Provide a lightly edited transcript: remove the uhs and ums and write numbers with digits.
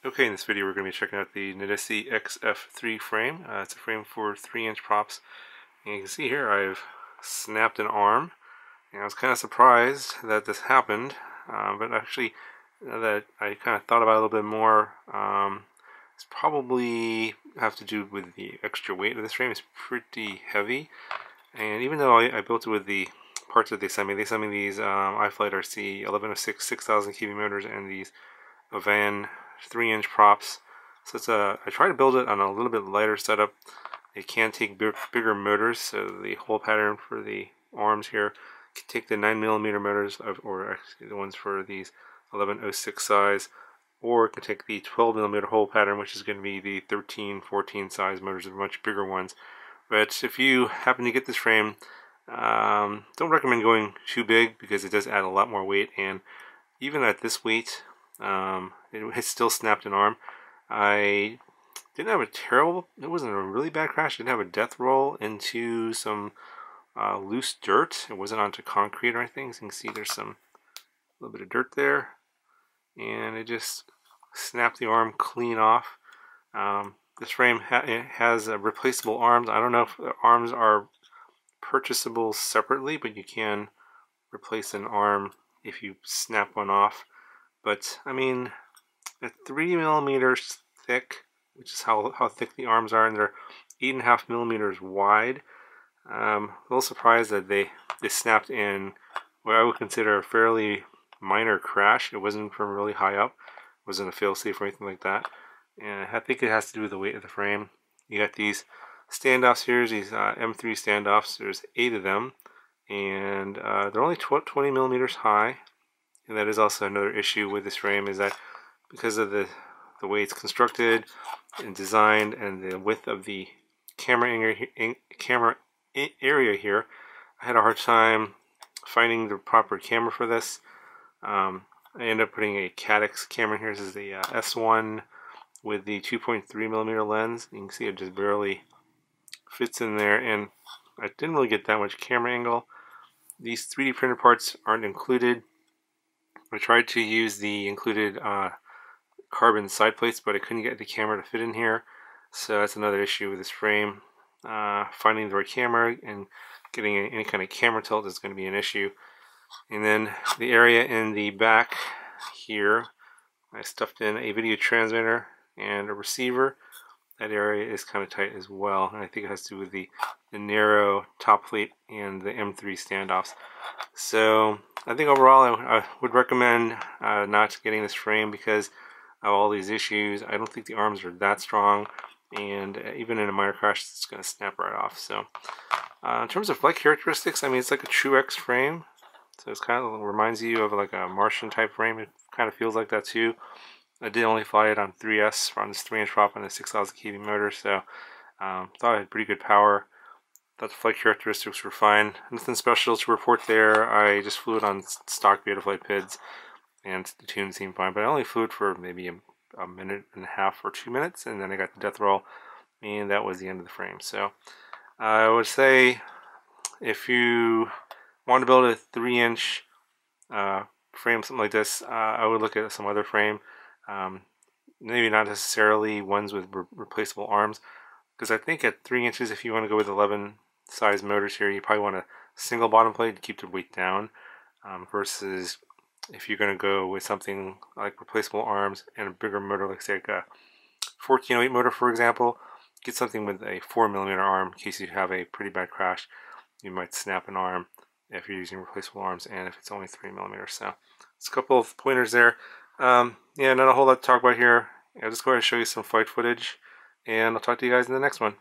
Okay, in this video we're going to be checking out the nidici XF3 frame. It's a frame for 3-inch props. And you can see here I've snapped an arm. And I was kind of surprised that this happened, but actually that I kind of thought about it a little bit more, it's probably have to do with the extra weight of this frame. It's pretty heavy. And even though I built it with the parts that they sent me these iFlight RC 1106 6000 kV motors and these Van 3-inch props. So I try to build it on a little bit lighter setup. It can take bigger motors, so the hole pattern for the arms here can take the 9mm motors, or actually the ones for these 1106 size, or it can take the 12mm hole pattern, which is going to be the 13, 14 size motors, the much bigger ones. But if you happen to get this frame, don't recommend going too big because it does add a lot more weight, and even at this weight, it still snapped an arm. I didn't have it wasn't a really bad crash. I didn't have a death roll into some loose dirt. It wasn't onto concrete or anything. As you can see, there's a little bit of dirt there, and it just snapped the arm clean off. This frame has replaceable arms. I don't know if the arms are purchasable separately, but you can replace an arm if you snap one off. But I mean, at 3mm thick, which is how thick the arms are, and they're 8.5mm wide. A little surprised that they snapped in what I would consider a fairly minor crash. It wasn't from really high up. It wasn't a failsafe or anything like that. And I think it has to do with the weight of the frame. You got these standoffs here, these M3 standoffs. There's 8 of them, and they're only 20mm high. And that is also another issue with this frame, is that because of the way it's constructed and designed and the width of the camera area here, I had a hard time finding the proper camera for this. I ended up putting a Caddx camera here. This is the S1 with the 2.3mm lens. You can see it just barely fits in there, and I didn't really get that much camera angle. These 3D printed parts aren't included. I tried to use the included carbon side plates, but I couldn't get the camera to fit in here. So that's another issue with this frame. Finding the right camera and getting any kind of camera tilt is going to be an issue. And then the area in the back here, I stuffed in a video transmitter and a receiver. That area is kind of tight as well, and I think it has to do with the narrow top plate and the M3 standoffs. So I think overall I would recommend not getting this frame because of all these issues. I don't think the arms are that strong, and even in a minor crash it's going to snap right off. So in terms of flight characteristics, I mean, it's like a true X frame, so it's kind of reminds you of like a Martian type frame. It kind of feels like that too. I did only fly it on 3S, on this 3-inch prop on a 6,000 kV motor, so thought it had pretty good power. Thought the flight characteristics were fine. Nothing special to report there. I just flew it on stock Betaflight PIDs, and the tune seemed fine, but I only flew it for maybe a minute and a half or 2 minutes, and then I got the death roll, and that was the end of the frame. So I would say if you want to build a 3-inch frame, something like this, I would look at some other frame. Maybe not necessarily ones with replaceable arms, because I think at 3 inches, if you want to go with 11 size motors here, you probably want a single bottom plate to keep the weight down, versus if you're going to go with something like replaceable arms and a bigger motor, like say like a 1408 motor, for example. Get something with a 4mm arm in case you have a pretty bad crash. You might snap an arm if you're using replaceable arms, and if it's only 3mm. So it's a couple of pointers there. Yeah, not a whole lot to talk about here. I'll just go ahead and show you some flight footage, and I'll talk to you guys in the next one.